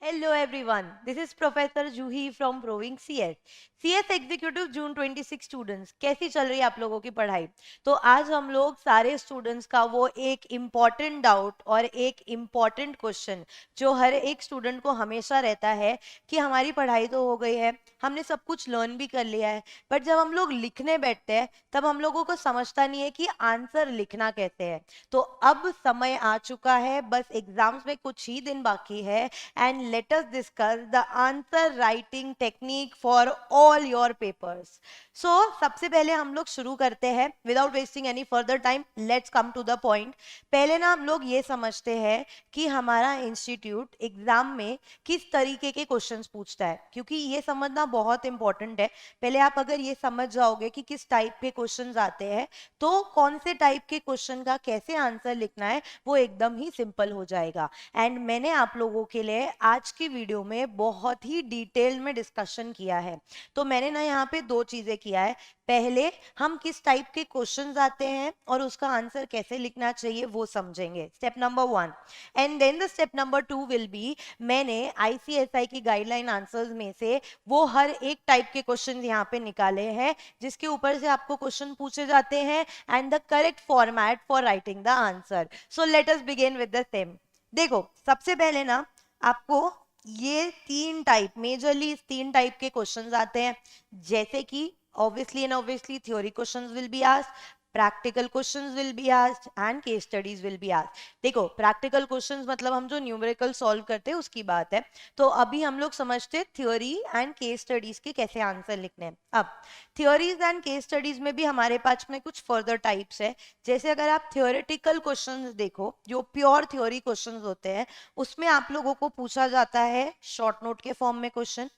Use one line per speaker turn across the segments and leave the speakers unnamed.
Hello everyone, this is Professor Juhi from Proving CS. CS executive June 26 students, कैसी चल रही है आप लोगों की पढ़ाई? तो आज हम लोग सारे स्टूडेंट्स का वो एक इम्पॉर्टेंट डाउट और एक इम्पॉर्टेंट क्वेश्चन जो हर एक स्टूडेंट को हमेशा रहता है कि हमारी पढ़ाई तो हो गई है, हमने सब कुछ लर्न भी कर लिया है, बट जब हम लोग लिखने बैठते हैं तब हम लोगों को समझता नहीं है कि आंसर लिखना कैसे है। तो अब समय आ चुका है, बस एग्जाम्स में कुछ ही दिन बाकी है and let us discuss the answer writing technique for all your papers. So सबसे पहले हम लोग शुरू करते हैं without wasting any further time. Let's come to the point. पहले ना हम लोग ये समझते हैं कि हमारा इंस्टीट्यूट एग्जाम में किस तरीके के क्वेश्चंस पूछता है, क्योंकि ये समझना बहुत इंपॉर्टेंट है। पहले आप अगर ये समझ जाओगे कि किस टाइप के क्वेश्चंस आते हैं तो कौन से टाइप के क्वेश्चन का कैसे आंसर लिखना है वो एकदम ही सिंपल हो जाएगा। एंड मैंने आप लोगों के लिए आज की वीडियो में बहुत ही डिटेल में डिस्कशन किया है। तो मैंने ना यहाँ पे दो चीजें किया है। पहले हम किस टाइप के क्वेश्चंस आते हैं और उसका आंसर कैसे लिखना चाहिए वो समझेंगे, step number 1। And then the step number 2 will be, मैंने आईसीएसआई की गाइडलाइन आंसर्स में से वो हर एक टाइप के क्वेश्चन यहाँ पे निकाले हैं जिसके ऊपर से आपको क्वेश्चन पूछे जाते हैं and the correct format for writing the answer. So let us begin with the same. देखो, सबसे पहले ना आपको ये तीन टाइप, मेजरली इस तीन टाइप के क्वेश्चंस आते हैं, जैसे कि obviously and obviously theory questions will be asked, practical questions will be asked and case studies will be asked. देखो, प्रैक्टिकल क्वेश्चंस मतलब हम जो न्यूमेरिकल सॉल्व करते हैं उसकी बात है। तो अभी हम लोग समझते हैं थ्योरी एंड केस स्टडीज के कैसे आंसर लिखने हैं। अब थ्योरीज एंड केस स्टडीज में भी हमारे पास में कुछ फर्दर टाइप्स है। जैसे अगर आप थ्योरेटिकल क्वेश्चंस देखो, जो प्योर थ्योरी क्वेश्चंस होते हैं, उसमें आप लोगों को पूछा जाता है शॉर्ट नोट के फॉर्म में क्वेश्चन,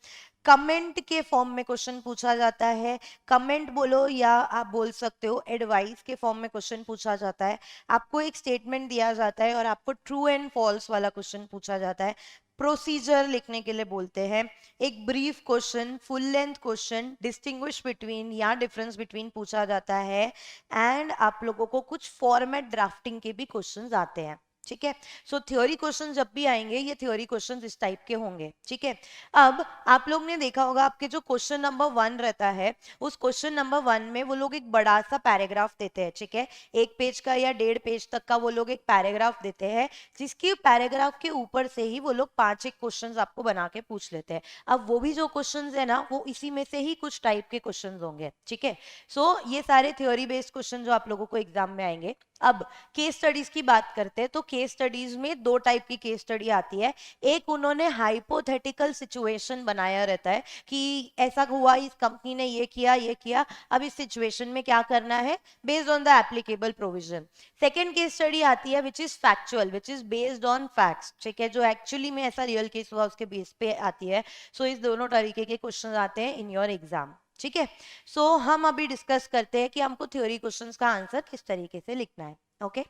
कमेंट के फॉर्म में क्वेश्चन पूछा जाता है, कमेंट बोलो या आप बोल सकते हो एडवाइस के फॉर्म में क्वेश्चन पूछा जाता है। आपको एक स्टेटमेंट दिया जाता है और आपको ट्रू एंड फॉल्स वाला क्वेश्चन पूछा जाता है, प्रोसीजर लिखने के लिए बोलते हैं। एक brief question, full length question, distinguish between या डिफरेंस बिटवीन पूछा जाता है एंड आप लोगों को कुछ फॉर्मेट ड्राफ्टिंग के भी क्वेश्चंस आते हैं। ठीक है, सो थ्योरी क्वेश्चन जब भी आएंगे ये थ्योरी क्वेश्चन इस टाइप के होंगे। ठीक है, अब आप लोग ने देखा होगा आपके जो क्वेश्चन नंबर 1 रहता है, उस क्वेश्चन नंबर 1 में वो लोग एक बड़ा सा पैराग्राफ देते हैं। ठीक है, 1 पेज का या 1.5 पेज तक का वो लोग एक पैराग्राफ देते हैं, जिसकी पैराग्राफ के ऊपर से ही वो लोग 5 एक क्वेश्चंस आपको बना के पूछ लेते हैं। अब वो भी जो क्वेश्चंस है ना वो इसी में से ही कुछ टाइप के क्वेश्चंस होंगे। ठीक है, सो ये सारे थ्योरी बेस्ड क्वेश्चन जो आप लोगों को एग्जाम में आएंगे। अब केस स्टडीज की बात करते हैं तो केस स्टडीज में दो टाइप की केस स्टडी आती है। एक उन्होंने हाइपोथेटिकल सिचुएशन बनाया रहता है कि ऐसा हुआ, इस कंपनी ने ये किया, अब इस सिचुएशन में क्या करना है based on the applicable provision. Second case study आती है which is factual, which is based on facts. ठीक है, जो एक्चुअली में ऐसा रियल केस हुआ उसके बेस पे आती है। सो इस दोनों तरीके के क्वेश्चन आते हैं इन योर एग्जाम। ठीक है, सो हम अभी डिस्कस करते हैं कि हमको थ्योरी क्वेश्चंस का आंसर किस तरीके से लिखना है। ओके,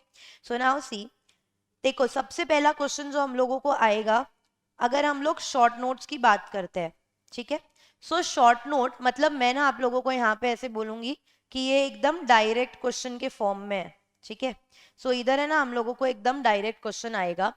सो नाउ सी, देखो सबसे पहला क्वेश्चन जो हम लोगों को आएगा, अगर हम लोग शॉर्ट नोट्स की बात करते हैं। ठीक है, सो शॉर्ट नोट मतलब मैं ना आप लोगों को यहाँ पे ऐसे बोलूंगी कि ये एकदम डायरेक्ट क्वेश्चन के फॉर्म में है। ठीक है, सो इधर है ना हम लोगों को एकदम डायरेक्ट क्वेश्चन आएगा।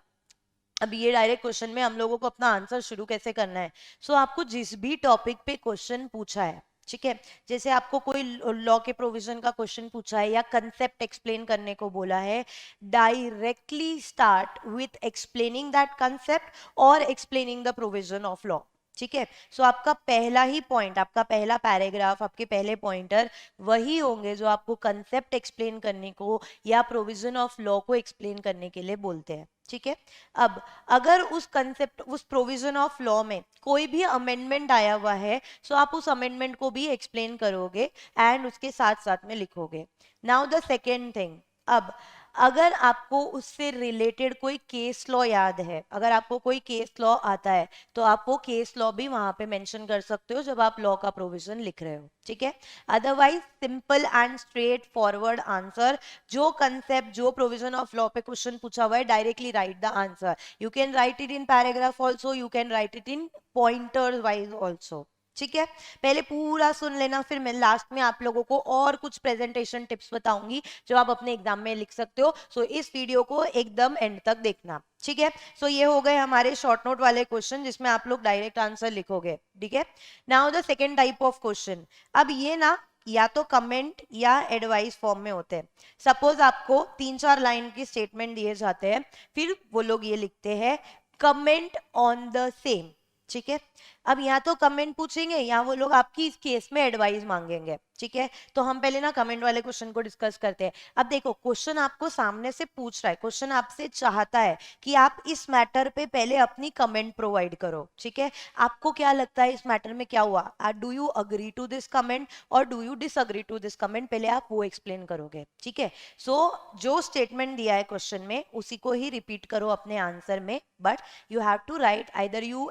अब ये डायरेक्ट क्वेश्चन में हम लोगों को अपना आंसर शुरू कैसे करना है। सो आपको जिस भी टॉपिक पे क्वेश्चन पूछा है, ठीक है, जैसे आपको कोई लॉ के प्रोविजन का क्वेश्चन पूछा है या कंसेप्ट एक्सप्लेन करने को बोला है, directly start with explaining that concept और explaining the provision of law. ठीक है, सो आपका पहला ही पॉइंट, आपका पहला पैराग्राफ, आपके पहले पॉइंटर वही होंगे जो आपको कंसेप्ट एक्सप्लेन करने को या प्रोविजन ऑफ लॉ को एक्सप्लेन करने के लिए बोलते हैं। ठीक है, अब अगर उस कंसेप्ट, उस प्रोविजन ऑफ लॉ में कोई भी अमेंडमेंट आया हुआ है, सो आप उस अमेंडमेंट को भी एक्सप्लेन करोगे एंड उसके साथ साथ में लिखोगे। नाउ द सेकेंड थिंग, अब अगर आपको उससे रिलेटेड कोई केस लॉ याद है, अगर आपको कोई केस लॉ आता है तो आप वो केस लॉ भी वहां पे मेंशन कर सकते हो जब आप लॉ का प्रोविजन लिख रहे हो। ठीक है, otherwise simple and straight forward answer, जो कंसेप्ट, जो प्रोविजन ऑफ लॉ पे क्वेश्चन पूछा हुआ है, directly right the answer. You can write it in paragraph also, you can write it in pointers wise also. ठीक है, पहले पूरा सुन लेना, फिर मैं लास्ट में आप लोगों को और कुछ प्रेजेंटेशन टिप्स बताऊंगी जो आप अपने एग्जाम में लिख सकते हो। सो इस वीडियो को एकदम एंड तक देखना, ठीक है। सो ये हो गए हमारे शॉर्ट नोट वाले क्वेश्चन जिसमें आप लोग डायरेक्ट आंसर लिखोगे, ठीक है। Now the second type of question, अब ये ना या तो कमेंट या एडवाइस फॉर्म में होते हैं। सपोज आपको 3-4 लाइन की स्टेटमेंट दिए जाते हैं, फिर वो लोग ये लिखते हैं कमेंट ऑन द सेम, ठीक है। अब या तो कमेंट पूछेंगे या वो लोग आपकी इस केस में एडवाइस मांगेंगे, ठीक है। तो हम पहले ना कमेंट वाले क्वेश्चन को डिस्कस करते हैं। अब देखो क्वेश्चन आपको सामने से पूछ रहा है, क्वेश्चन आपसे चाहता है कि आप इस मैटर पे पहले अपनी कमेंट प्रोवाइड करो, ठीक है। आपको क्या लगता है इस मैटर में क्या हुआ, do you agree to this comment और do you disagree to this comment, पहले आप वो एक्सप्लेन करोगे, ठीक है। सो जो स्टेटमेंट दिया है क्वेश्चन में उसी को ही रिपीट करो अपने आंसर में, but you have to write either you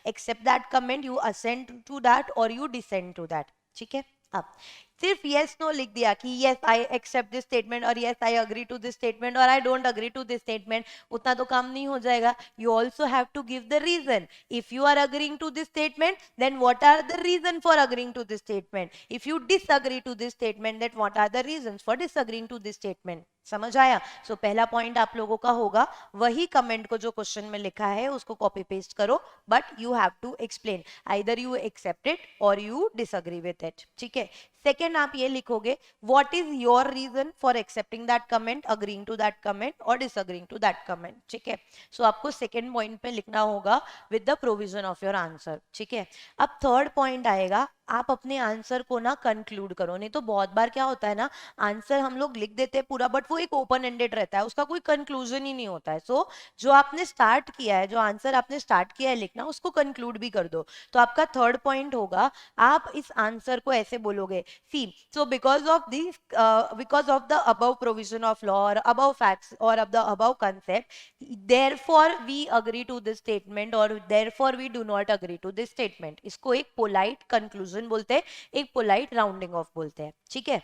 accept that comment, you assent to that or you dissent to that, ठीक है। अब सिर्फ yes no लिख दिया कि yes I accept this statement और yes I agree to this statement और I don't agree to this statement, उतना तो काम नहीं हो जाएगा। You also have to give the reason. If you are agreeing to this statement, then what are the reason for agreeing to this statement? If you disagree to this statement, then what are the reasons for disagreeing to this statement? समझ आया। सो पहला point आप लोगों का होगा वही comment को जो क्वेश्चन में लिखा है उसको कॉपी पेस्ट करो, but you have to explain either you accept it और यू डिसअग्री विद इट, ठीक है। सेकेंड आप ये लिखोगे what is your reason for accepting that comment, agreeing to that comment और डिसअग्रीइंग टू दैट कमेंट, ठीक है। सो आपको सेकेंड पॉइंट पे लिखना होगा with the provision of your answer, ठीक है। अब थर्ड पॉइंट आएगा, आप अपने आंसर को ना कंक्लूड करो। नहीं तो बहुत बार क्या होता है ना, आंसर हम लोग लिख देते हैं पूरा बट वो एक ओपन एंडेड रहता है, उसका कोई कंक्लूजन ही नहीं होता है। सो जो आपने स्टार्ट किया है, जो आंसर आपने स्टार्ट किया है लिखना, उसको कंक्लूड भी कर दो। तो आपका थर्ड पॉइंट होगा आप इस आंसर को ऐसे बोलोगे, see so because of the above provision of law और अबव फैक्ट्स और अब the above concept therefore we agree to this statement और therefore we do not agree to this statement. इसको एक पोलाइट कंक्लूजन बोलते हैं, एक पोलाइट राउंडिंग ऑफ बोलते हैं, ठीक है।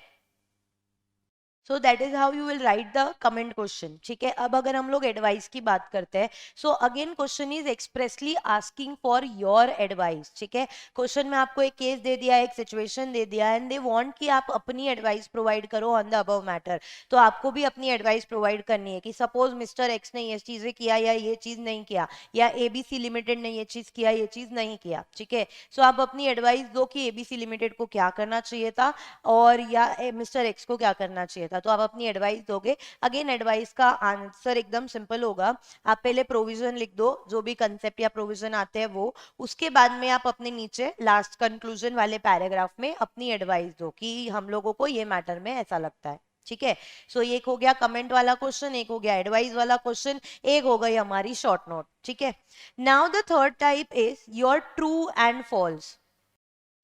So that is how you will write the comment question, ठीक है। अब अगर हम लोग एडवाइस की बात करते हैं, so again question is expressly asking for your advice, ठीक है। क्वेश्चन में आपको एक केस दे दिया, एक सिचुएशन दे दिया एंड दे वांट कि आप अपनी एडवाइस प्रोवाइड करो ऑन द अबव मैटर। तो आपको भी अपनी एडवाइस प्रोवाइड करनी है कि सपोज मिस्टर एक्स ने ये चीजें किया या ये चीज नहीं किया, या एबीसी लिमिटेड ने ये चीज किया ये चीज नहीं किया, ठीक है। सो आप अपनी एडवाइस दो कि एबीसी लिमिटेड को क्या करना चाहिए था और या मिस्टर एक्स को क्या करना चाहिए था। तो आप अपनी एडवाइस दोगे। अगेन एडवाइस का आंसर एकदम सिंपल होगा, आप पहले प्रोविजन लिख दो, जो भी कंसेप्ट या प्रोविजन आते हैं वो, उसके बाद में आप अपने नीचे लास्ट कंक्लूजन वाले पैराग्राफ में अपनी एडवाइस दो कि हम लोगों को ये मैटर में ऐसा लगता है, ठीक है। सो एक हो गया कमेंट वाला क्वेश्चन, एक हो गया एडवाइस वाला क्वेश्चन, एक हो गई हमारी शॉर्ट नोट, ठीक है। Now the third type is your true and false.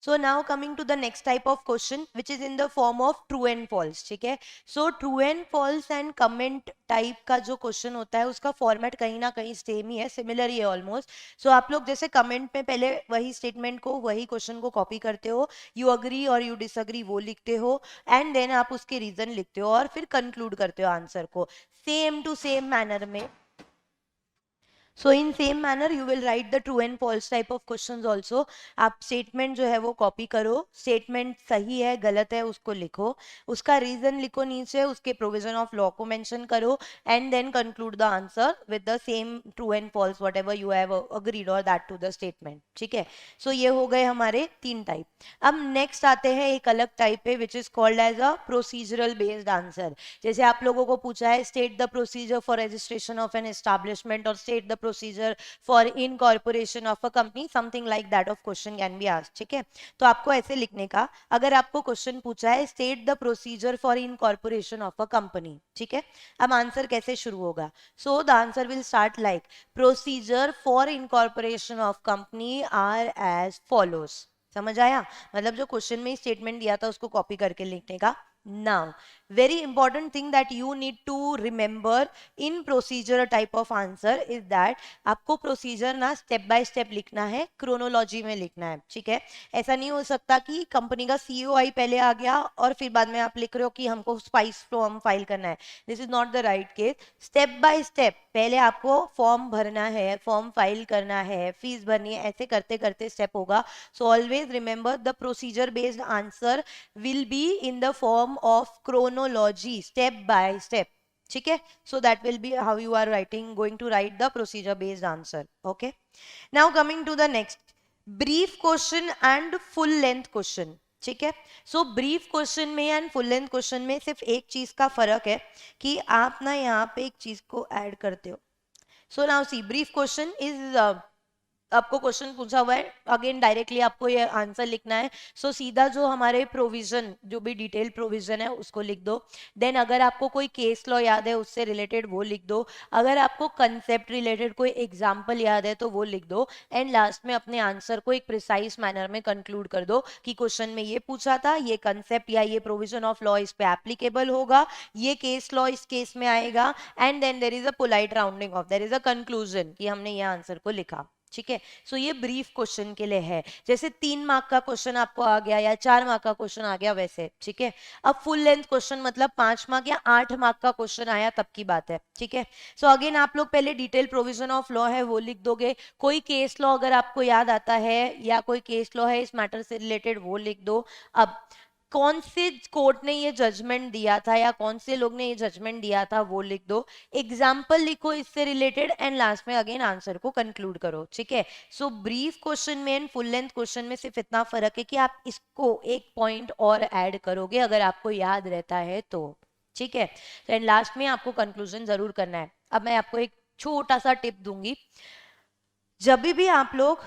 So now coming to the next type of question which is in the form of true and false, ठीक है। So true and false and comment type का जो question होता है उसका format कहीं ना कहीं सेम ही है, सिमिलर ही है ऑलमोस्ट। सो आप लोग जैसे कमेंट में पहले वही स्टेटमेंट को, वही क्वेश्चन को कॉपी करते हो, यू अग्री और यू डिसअग्री वो लिखते हो एंड देन आप उसके रीजन लिखते हो और फिर कंक्लूड करते हो आंसर को सेम टू सेम मैनर में। So in same manner you will write the true and false type of questions also. आप स्टेटमेंट जो है वो कॉपी करो, स्टेटमेंट सही है गलत है उसको लिखो, उसका रीजन लिखो नीचे, उसके प्रोविजन ऑफ लॉ को मेंशन करो and then conclude the answer with the same true and false whatever you have agreed और दैट टू द स्टेटमेंट, ठीक है। सो ये हो गए हमारे 3 टाइप। अब नेक्स्ट आते हैं एक अलग टाइप पे which is called as a procedural based answer. जैसे आप लोगों को पूछा है state the procedure for registration of an establishment और state the procedure for incorporation of a company, something like that of question can be asked, ठीक है। तो आपको ऐसे लिखने का, अगर आपको क्वेश्चन पूछा है state the procedure for incorporation of a company, ठीक है। अब आंसर कैसे शुरू होगा, so the answer will start like procedure for incorporation of company are as follows. समझ आया, मतलब जो क्वेश्चन में स्टेटमेंट दिया था उसको कॉपी करके लिखने का। Now very important thing that you need to remember in procedure type of answer is that आपको procedure ना step by step लिखना है, chronology में लिखना है, ठीक है। ऐसा नहीं हो सकता कि कंपनी का COI पहले आ गया और फिर बाद में आप लिख रहे हो कि हमको स्पाइस फॉर्म फाइल करना है। This is not the right case. Step by step पहले आपको फॉर्म भरना है, फॉर्म फाइल करना है, फीस भरनी है, ऐसे करते करते स्टेप होगा। So always remember the procedure based answer will be in the form of chronology, step by step, ठीक है। So that will be how you are writing, going to write the procedure based answer. Okay, now coming to the next, brief question and full length question, ठीक है। So brief question में and full length question में सिर्फ एक चीज का फर्क है कि आप ना यहाँ पे एक चीज को ऐड करते हो। So now see, brief question is आपको क्वेश्चन पूछा हुआ है, अगेन डायरेक्टली आपको ये आंसर लिखना है। सो सीधा जो हमारे प्रोविजन, जो भी डिटेल प्रोविजन है उसको लिख दो। देन अगर आपको कोई केस लॉ याद है उससे रिलेटेड वो लिख दो। अगर आपको कंसेप्ट रिलेटेड कोई एग्जांपल याद है तो वो लिख दो। एंड लास्ट में अपने आंसर को एक प्रिसाइज मैनर में कंक्लूड कर दो कि क्वेश्चन में ये पूछा था, ये कंसेप्ट या ये प्रोविजन ऑफ लॉ इस पे एप्लीकेबल होगा, ये केस लॉ इस केस में आएगा। And then there is a polite rounding off, there is a conclusion कि हमने ये आंसर को लिखा, ठीक है। सो ये ब्रीफ क्वेश्चन के लिए है। जैसे 3 मार्क का क्वेश्चन आपको आ गया या 4 मार्क का क्वेश्चन आ गया वैसे, ठीक है। अब फुल लेंथ क्वेश्चन मतलब 5 मार्क या 8 मार्क का क्वेश्चन आया तब की बात है, ठीक है। सो अगेन आप लोग पहले डिटेल प्रोविजन ऑफ लॉ है वो लिख दोगे। कोई केस लॉ अगर आपको याद आता है या कोई केस लॉ है इस मैटर से रिलेटेड वो लिख दो। अब कौन से कोर्ट ने ये जजमेंट दिया था या कौन से लोग ने ये जजमेंट दिया था वो लिख दो। एग्जाम्पल लिखो इससे रिलेटेड एंड लास्ट में अगेन आंसर को कंक्लूड करो, ठीक है। सो ब्रीफ क्वेश्चन में एंड फुल लेंथ क्वेश्चन में सिर्फ इतना फर्क है कि आप इसको एक पॉइंट और ऐड करोगे अगर आपको याद रहता है तो, ठीक है। एंड लास्ट में आपको कंक्लूजन जरूर करना है। अब मैं आपको एक छोटा सा टिप दूंगी, जब भी आप लोग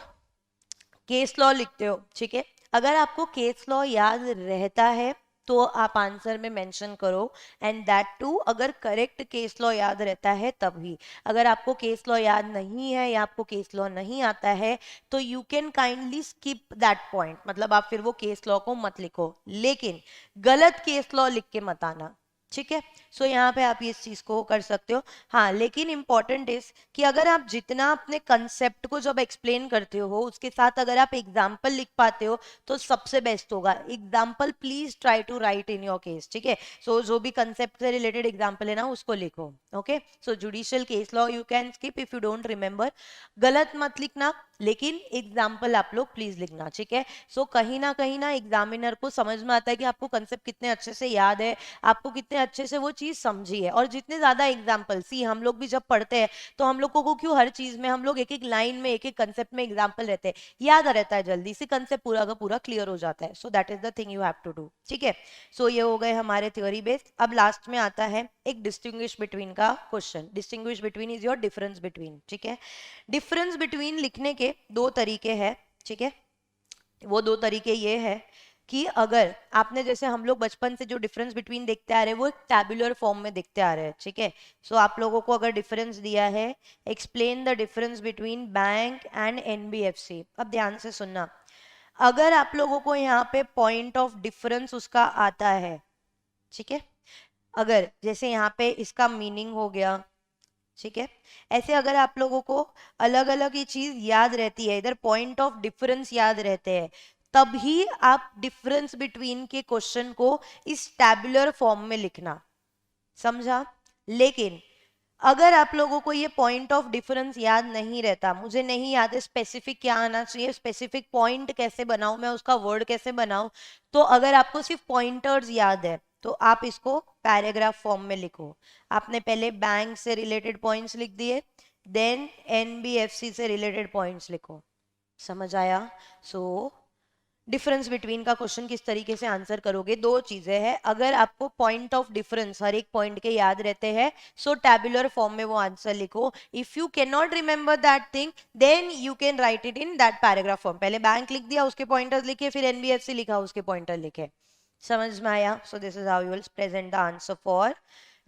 केस लॉ लिखते हो, ठीक है, अगर आपको केस लॉ याद रहता है तो आप आंसर में मेंशन करो। एंड दैट टू अगर करेक्ट केस लॉ याद रहता है तभी। अगर आपको केस लॉ याद नहीं है या आपको केस लॉ नहीं आता है तो you can kindly skip that point, मतलब आप फिर वो केस लॉ को मत लिखो, लेकिन गलत केस लॉ लिख के मत आना, ठीक है। सो यहाँ पे आप इस चीज को कर सकते हो। हाँ, लेकिन इंपॉर्टेंट इज कि अगर आप जितना अपने कंसेप्ट को जब एक्सप्लेन करते हो उसके साथ अगर आप एग्जाम्पल लिख पाते हो तो सबसे बेस्ट होगा। Example please try to write in your case, ठीक है। सो जो भी कंसेप्ट से रिलेटेड एग्जाम्पल है ना उसको लिखो। Okay, so judicial case law you can skip if you don't remember. गलत मत लिखना, लेकिन एग्जाम्पल आप लोग प्लीज लिखना, ठीक है। सो कहीं ना एग्जामिनर को समझ में आता है कि आपको कंसेप्ट कितने अच्छे से याद है, आपको कितने अच्छे से वो चीज समझी है। और जितने ज्यादा एग्जाम्पल, सी हम लोग भी जब पढ़ते हैं तो हम लोग को क्यों हर चीज में हम लोग एक एक लाइन में एक एक कंसेप्ट में एग्जाम्पल रहते हैं, याद रहता है जल्दी से, कंसेप्ट पूरा का पूरा क्लियर हो जाता है। So that is the thing you have to do, ठीक है। सो ये हो गए हमारे थ्योरी बेस्ड। अब लास्ट में आता है एक डिस्टिंग्विश बिटवीन का question. Distinguish between is your difference between, ठीक है। डिफरेंस बिटवीन लिखने के 2 तरीके हैं, ठीक है। वो 2 तरीके ये है कि अगर आपने, जैसे हम लोग बचपन से जो डिफरेंस बिटवीन देखते आ रहे हैं वो एक टैबुलर फॉर्म में देखते आ रहे हैं, ठीक है। सो आप लोगों को अगर डिफरेंस दिया है, explain the difference between bank and NBFC. अब ध्यान से सुनना, अगर आप लोगों को यहाँ पे पॉइंट ऑफ डिफरेंस उसका आता है, ठीक है, अगर जैसे यहाँ पे इसका मीनिंग हो गया, ठीक है, ऐसे अगर आप लोगों को अलग अलग ये चीज याद रहती है, इधर पॉइंट ऑफ डिफरेंस याद रहते हैं, तभी आप डिफरेंस बिटवीन के क्वेश्चन को इस टैबुलर फॉर्म में लिखना, समझा। लेकिन अगर आप लोगों को ये पॉइंट ऑफ डिफरेंस याद नहीं रहता, मुझे नहीं याद है स्पेसिफिक क्या आना चाहिए, स्पेसिफिक पॉइंट कैसे बनाऊं मैं, उसका वर्ड कैसे बनाऊं, तो अगर आपको सिर्फ पॉइंटर्स याद है तो आप इसको पैराग्राफ फॉर्म में लिखो। आपने पहले बैंक से रिलेटेड पॉइंट्स लिख दिए, देन एनबीएफसी से रिलेटेड पॉइंट्स लिखो, समझ आया। सो डिफरेंस बिटवीन का क्वेश्चन किस तरीके से आंसर करोगे, 2 चीजें हैं। अगर आपको पॉइंट ऑफ डिफरेंस हर एक पॉइंट के याद रहते हैं सो टैबुलर फॉर्म में वो आंसर लिखो। If you can not remember that thing then you can write it in that paragraph form. पहले बैंक लिख दिया, उसके पॉइंटर्स लिखे, फिर एनबीएफसी लिखा, उसके पॉइंटर लिखे, समझ में आया। सो this is how you will present the answer for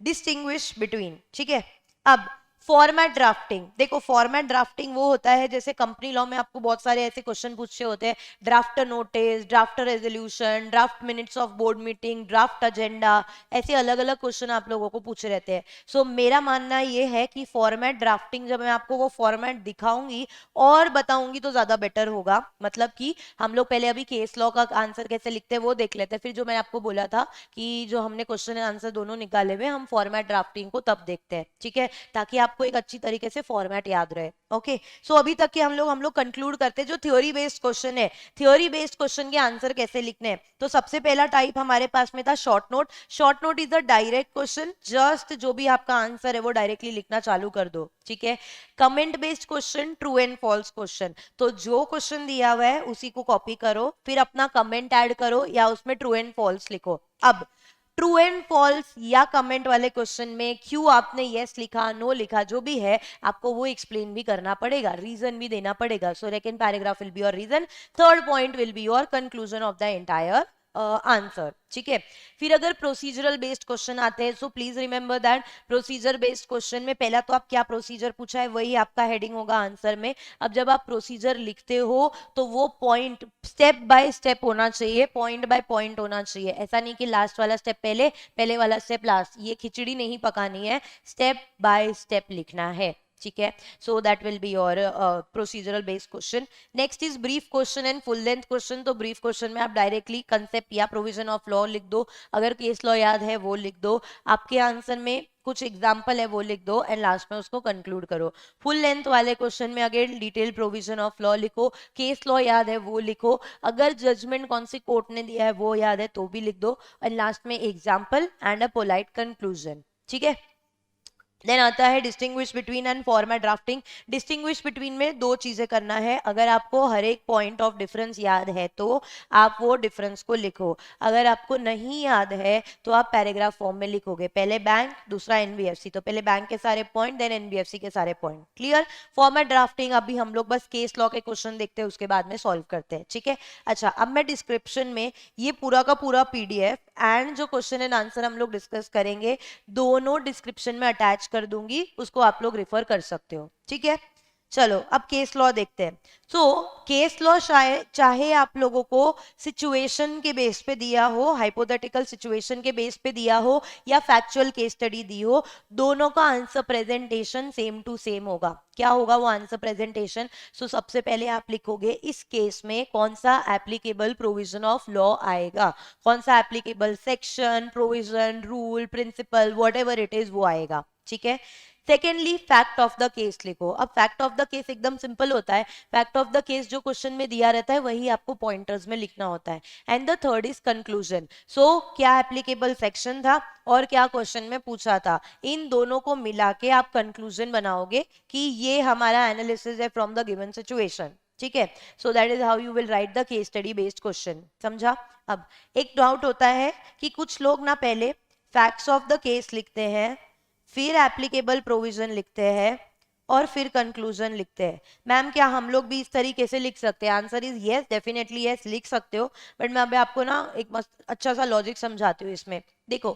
distinguish between, ठीक है। अब फॉर्मेट ड्राफ्टिंग, देखो फॉर्मेट ड्राफ्टिंग वो होता है जैसे कंपनी लॉ में आपको बहुत सारे ऐसे क्वेश्चन पूछे होते हैं, draft notice, draft resolution, draft minutes of board meeting, draft agenda, ऐसे अलग अलग क्वेश्चन आप लोगों को पूछे रहते हैं। सो मेरा मानना ये है कि फॉर्मेट ड्राफ्टिंग जब मैं आपको वो फॉर्मेट दिखाऊंगी और बताऊंगी तो ज्यादा बेटर होगा। मतलब कि हम लोग पहले अभी केस लॉ का आंसर कैसे लिखते हैं वो देख लेते हैं, फिर जो मैं आपको बोला था कि जो हमने क्वेश्चन एंड आंसर दोनों निकाले हुए हम फॉर्मेट ड्राफ्टिंग को तब देखते हैं, ठीक है, ताकि आपको एक अच्छी तरीके से फॉर्मेट याद रहे। ओके, सो अभी तक के हम लोग कंक्लूड करते हैं जो थ्योरी बेस्ड क्वेश्चन है, थ्योरी बेस्ड क्वेश्चन के आंसर कैसे लिखने हैं। तो सबसे पहला टाइप हमारे पास में था short note. Short note is a direct question, just जो भी आपका आंसर है वो डायरेक्टली लिखना चालू कर दो, ठीक है। Comment based question, true and false question, तो जो क्वेश्चन दिया हुआ है उसी को कॉपी करो, फिर अपना कमेंट ऐड करो या उसमें ट्रू एंड फॉल्स लिखो। अब ट्रू एंड फॉल्स या कमेंट वाले क्वेश्चन में क्यों आपने यस लिखा, नो लिखा, जो भी है आपको वो एक्सप्लेन भी करना पड़ेगा, रीजन भी देना पड़ेगा। So second paragraph will be your reason, third point will be your conclusion of the entire answer, ठीक है। फिर अगर प्रोसीजरल बेस्ड क्वेश्चन आते हैं, so please remember that procedure based question में पहला तो आप क्या प्रोसीजर पूछा है वही आपका हेडिंग होगा आंसर में। अब जब आप प्रोसीजर लिखते हो तो वो पॉइंट स्टेप बाय स्टेप होना चाहिए, पॉइंट बाय पॉइंट होना चाहिए। ऐसा नहीं कि लास्ट वाला स्टेप पहले, पहले वाला स्टेप लास्ट, ये खिचड़ी नहीं पकानी है, स्टेप बाय स्टेप लिखना है, ठीक है। So that will be your procedural based question. Next is brief question and full length question. तो ब्रीफ क्वेश्चन में आप डायरेक्टली कंसेप्ट या प्रोविजन ऑफ लॉ लिख दो, अगर केस लॉ याद है वो लिख दो, आपके आंसर में कुछ एग्जाम्पल है वो लिख दो, एंड लास्ट में उसको कंक्लूड करो। फुल लेंथ वाले क्वेश्चन में again detail provision of law लिखो, केस लॉ याद है वो लिखो, अगर जजमेंट कौन सी कोर्ट ने दिया है वो याद है तो भी लिख दो, एंड लास्ट में example and a polite conclusion, ठीक है। देन आता है distinguish between and format drafting. Distinguish between में दो चीजें करना है, अगर आपको हर एक पॉइंट ऑफ डिफरेंस याद है तो आप वो डिफरेंस को लिखो, अगर आपको नहीं याद है तो आप पैराग्राफ फॉर्म में लिखोगे, पहले बैंक दूसरा एनबीएफसी, तो पहले बैंक के सारे पॉइंट देन एनबीएफसी के सारे पॉइंट। क्लियर? फॉर्मेट ड्राफ्टिंग अभी हम लोग बस केस लॉ के क्वेश्चन देखते हैं, उसके बाद में सॉल्व करते हैं, ठीक है। अच्छा, अब मैं डिस्क्रिप्शन में ये पूरा का पूरा पीडीएफ एंड जो क्वेश्चन एंड आंसर हम लोग डिस्कस करेंगे दोनों डिस्क्रिप्शन में अटैच कर दूंगी, उसको आप लोग रिफर कर सकते हो, ठीक है। चलो अब केस लॉ देखते हैं। तो केस लॉ चाहे आप लोगों को सिचुएशन के बेस पे दिया हो, हाइपोथेटिकल सिचुएशन के बेस पे दिया हो या फैक्चुअल केस स्टडी दी हो, दोनों का answer presentation same to same होगा। क्या होगा वो आंसर प्रेजेंटेशन? सो सबसे पहले आप लिखोगे इस केस में कौन सा एप्लीकेबल प्रोविजन ऑफ लॉ आएगा, कौन सा applicable section, provision, rule, principle, whatever it is वो आएगा, ठीक है। Secondly fact of the case लिखो। अब फैक्ट ऑफ द केस एकदम सिंपल होता है, फैक्ट ऑफ द केस जो क्वेश्चन में दिया रहता है वही आपको पॉइंटर्स में लिखना होता है। And the third is conclusion. So क्या एप्लीकेबल सेक्शन था और क्या क्वेश्चन में पूछा था, इन दोनों को मिला के आप कंक्लूजन बनाओगे कि ये हमारा एनालिसिस है फ्रॉम द गिवन सिचुएशन, ठीक है। So that is how you will write the case study based question, समझा? अब एक डाउट होता है कि कुछ लोग ना पहले फैक्ट्स ऑफ द केस लिखते हैं, फिर एप्लीकेबल प्रोविजन लिखते हैं और फिर कंक्लूजन लिखते हैं। मैम क्या हम लोग भी इस तरीके से लिख सकते हैं? Answer is yes, definitely yes, लिख सकते हो, बट मैं अभी आपको ना एक मस्त अच्छा सा लॉजिक समझाती हूँ इसमें। देखो,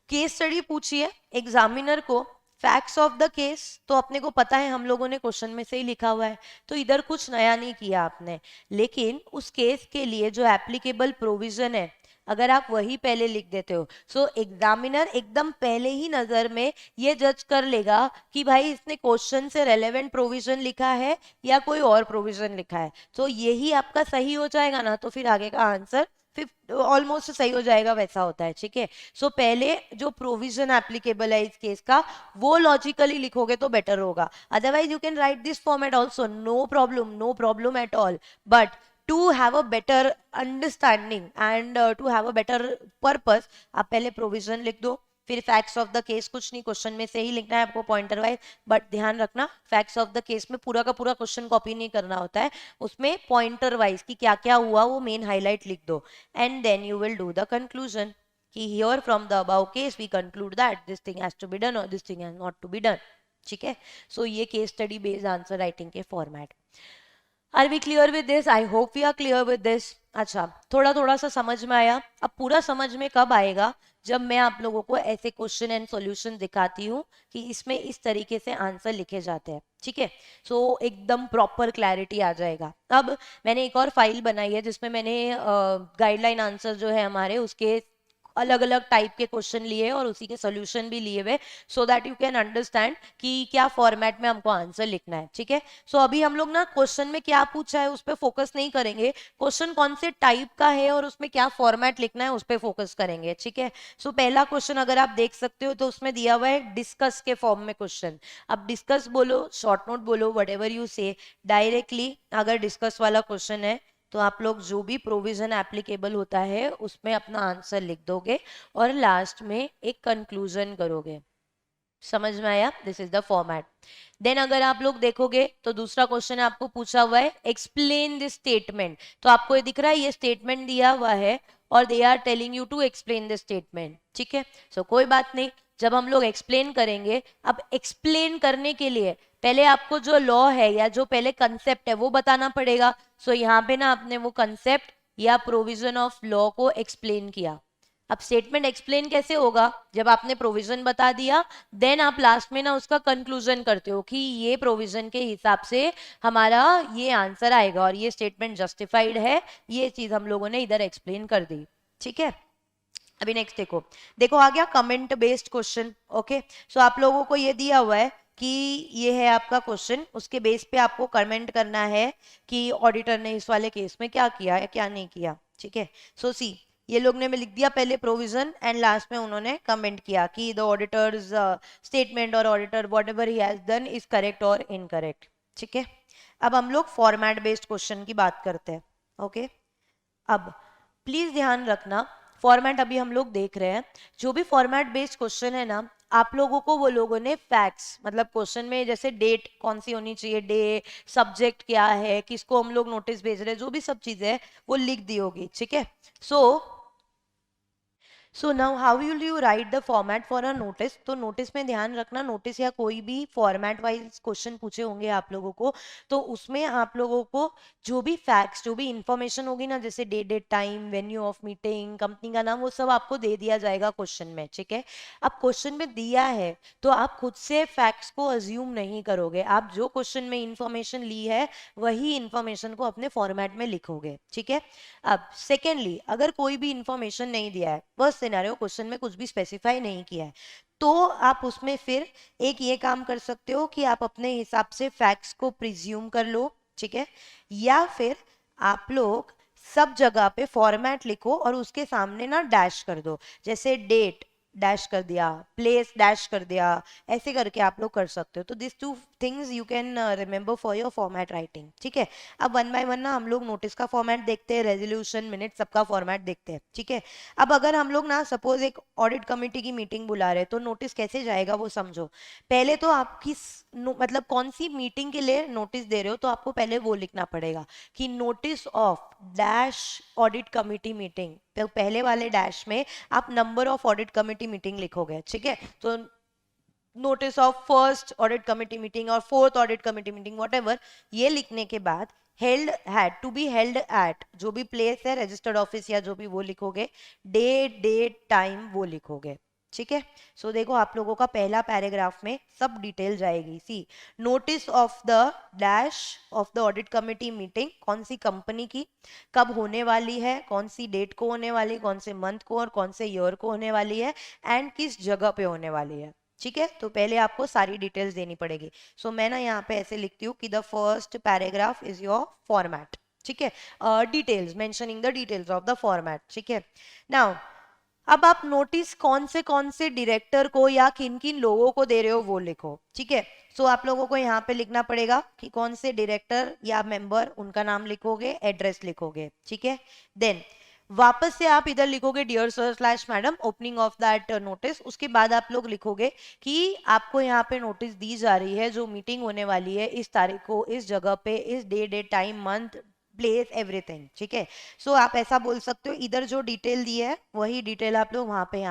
केस स्टडी पूछिए एग्जामिनर को, फैक्ट्स ऑफ द केस तो अपने को पता है, हम लोगों ने क्वेश्चन में से ही लिखा हुआ है, तो इधर कुछ नया नहीं किया आपने। लेकिन उस केस के लिए जो एप्लीकेबल प्रोविजन है अगर आप वही पहले लिख देते हो, सो एग्जामिनर एकदम पहले ही नजर में ये जज कर लेगा कि भाई इसने क्वेश्चन से रेलेवेंट प्रोविजन लिखा है या कोई और प्रोविजन लिखा है, तो यही आपका सही हो जाएगा ना, तो फिर आगे का आंसर ऑलमोस्ट सही हो जाएगा, वैसा होता है, ठीक है। सो पहले जो प्रोविजन एप्लीकेबल है इस केस का वो लॉजिकली लिखोगे तो बेटर होगा, otherwise you can write this format also, no problem, no problem at all, but to have a better understanding and to have a better purpose आप पहले प्रोविजन लिख दो, फिर फैक्ट्स ऑफ द केस, कुछ नहीं question में से ही लिखना है आपको पॉइंटर वाइज, बट ध्यान रखना फैक्ट्स ऑफ द केस में पूरा का पूरा क्वेश्चन कॉपी नहीं करना होता है, उसमें पॉइंटर वाइज कि क्या क्या हुआ वो मेन हाईलाइट लिख दो, and then you will do the conclusion कि here from the above case we conclude that this thing has to be done और this thing has not to be done, ठीक है। सो ये case study based answer writing के format. Are we clear with this? I hope we are clear with this. अच्छा, थोड़ा थोड़ा सा समझ में आया। अब पूरा समझ में कब आएगा? जब मैं आप लोगों को ऐसे क्वेश्चन एंड सॉल्यूशन दिखाती हूँ कि इसमें इस तरीके से आंसर लिखे जाते हैं, ठीक है। सो एकदम प्रॉपर क्लैरिटी आ जाएगा। अब मैंने एक और फाइल बनाई है जिसमें मैंने गाइडलाइन आंसर जो है हमारे उसके अलग अलग टाइप के क्वेश्चन लिए और उसी के सोल्यूशन भी लिए हुए, so that you can understand कि क्या फॉर्मेट में हमको आंसर लिखना है, ठीक है। सो अभी हम लोग ना क्वेश्चन में क्या पूछा है उस पर फोकस नहीं करेंगे, क्वेश्चन कौन से टाइप का है और उसमें क्या फॉर्मेट लिखना है उस पर फोकस करेंगे, ठीक है। सो पहला क्वेश्चन अगर आप देख सकते हो तो उसमें दिया हुआ है डिस्कस के फॉर्म में क्वेश्चन। अब डिस्कस बोलो, शॉर्ट नोट बोलो, वट एवर यू से, डायरेक्टली अगर डिस्कस वाला क्वेश्चन है तो आप लोग जो भी प्रोविजन एप्लीकेबल होता है उसमें अपना आंसर लिख दोगे और लास्ट में एक कंक्लूजन करोगे। समझ में आया? This is the format. Then अगर आप लोग देखोगे तो दूसरा क्वेश्चन आपको पूछा हुआ है एक्सप्लेन दिस स्टेटमेंट। तो आपको ये दिख रहा है ये स्टेटमेंट दिया हुआ है और they are telling you to explain this statement, ठीक है। सो कोई बात नहीं, जब हम लोग एक्सप्लेन करेंगे, अब एक्सप्लेन करने के लिए पहले आपको जो लॉ है या जो पहले कंसेप्ट है वो बताना पड़ेगा। सो यहाँ पे ना आपने वो कंसेप्ट या प्रोविजन ऑफ लॉ को एक्सप्लेन किया। अब स्टेटमेंट एक्सप्लेन कैसे होगा? जब आपने प्रोविजन बता दिया, देन आप लास्ट में ना उसका कंक्लूजन करते हो कि ये प्रोविजन के हिसाब से हमारा ये आंसर आएगा और ये स्टेटमेंट जस्टिफाइड है, ये चीज हम लोगों ने इधर एक्सप्लेन कर दी, ठीक है। अभी नेक्स्ट देखो, देखो आ गया कमेंट बेस्ड क्वेश्चन। ओके, सो आप लोगों को ये दिया हुआ है कि ये है आपका क्वेश्चन, उसके बेस पे आपको कमेंट करना है कि ऑडिटर ने इस वाले केस में क्या किया है क्या नहीं किया, ठीक है। सो सी, ये लोग ने लिख दिया पहले प्रोविजन एंड लास्ट में उन्होंने कमेंट किया कि द ऑडिटर्स स्टेटमेंट और auditor what ever he has done is correct और इनकरेक्ट, ठीक है। अब हम लोग फॉर्मेट बेस्ड क्वेश्चन की बात करते हैं। ओके, अब प्लीज ध्यान रखना, फॉर्मेट अभी हम लोग देख रहे हैं, जो भी फॉर्मेट बेस्ड क्वेश्चन है ना, आप लोगों को वो लोगों ने फैक्ट्स, मतलब क्वेश्चन में जैसे डेट कौन सी होनी चाहिए, डे, सब्जेक्ट क्या है, किसको हम लोग नोटिस भेज रहे हैं, जो भी सब चीजें है वो लिख दी होगी, ठीक है। So now how will you right the format for a notice? तो नोटिस में ध्यान रखना, नोटिस या कोई भी फॉर्मेट वाइज क्वेश्चन पूछे होंगे आप लोगों को, तो उसमें आप लोगों को जो भी फैक्ट्स, जो भी इंफॉर्मेशन होगी ना, जैसे date, time, venue of meeting, company का नाम, वो सब आपको दे दिया जाएगा क्वेश्चन में, ठीक है। अब क्वेश्चन में दिया है तो आप खुद से फैक्ट्स को अज्यूम नहीं करोगे, आप जो क्वेश्चन में इंफॉर्मेशन ली है वही इंफॉर्मेशन को अपने फॉर्मेट में लिखोगे, ठीक है। अब सेकेंडली, अगर कोई भी इंफॉर्मेशन नहीं दिया है, फर्स्ट सिनेरियो क्वेश्चन में कुछ भी स्पेसिफाई नहीं किया है, तो आप उसमें फिर एक ये काम कर सकते हो कि आप अपने हिसाब से फैक्ट्स को प्रिज्यूम कर लो, ठीक है। या फिर आप लोग सब जगह पे फॉर्मेट लिखो और उसके सामने ना डैश कर दो, जैसे डेट डैश कर दिया, प्लेस डैश कर दिया, ऐसे करके आप लोग कर सकते हो। तो this two things you can remember for your format writing, ठीक है। अब वन बाय वन ना हम लोग नोटिस का फॉर्मेट देखते हैं, रेजोल्यूशन, मिनट, सबका फॉर्मेट देखते हैं, ठीक है। अब अगर हम लोग ना सपोज एक ऑडिट कमेटी की मीटिंग बुला रहे हैं तो नोटिस कैसे जाएगा वो समझो। पहले तो आप किस मतलब कौन सी मीटिंग के लिए नोटिस दे रहे हो, तो आपको पहले वो लिखना पड़ेगा कि notice of dash audit committee meeting, तो पहले वाले डैश में आप number of audit committee meeting लिखोगे, ठीक है। तो notice of first audit committee meeting और fourth audit committee meeting, what ये लिखने के बाद held had to be held at, जो भी प्लेस है रजिस्टर्ड ऑफिस या जो भी वो लिखोगे, डेट टाइम वो लिखोगे, ठीक है। सो देखो आप लोगों का पहला पैराग्राफ में सब डिटेल जाएगी। See, notice of the dash of the audit committee meeting, कौन सी कंपनी की, कब होने वाली है, कौन सी डेट को होने वाली, कौन से मंथ को और कौन से ईयर को होने वाली है, एंड किस जगह पे होने वाली है, ठीक है। तो पहले आपको सारी डिटेल्स देनी पड़ेगी। सो मैं ना यहाँ पे ऐसे लिखती हूँ कि the first paragraph is your format, ठीक है, details, mentioning the details of the format, ठीक है। नाउ अब आप नोटिस कौन से डायरेक्टर को या किन किन लोगों को दे रहे हो वो लिखो, ठीक है। सो आप लोगों को यहाँ पे लिखना पड़ेगा कि कौन से डायरेक्टर या मेंबर, उनका नाम लिखोगे, एड्रेस लिखोगे, ठीक है। देन वापस से आप इधर लिखोगे dear sir slash madam, opening of that notice. उसके बाद आप लोग लिखोगे कि आपको यहाँ पे नोटिस दी जा रही है, जो मीटिंग होने वाली है इस तारीख को, इस जगह पे, इस date time month place everything, ठीक है। सो आप ऐसा बोल सकते हो, इधर जो डिटेल दी है वही डिटेल आप लोग वहां पे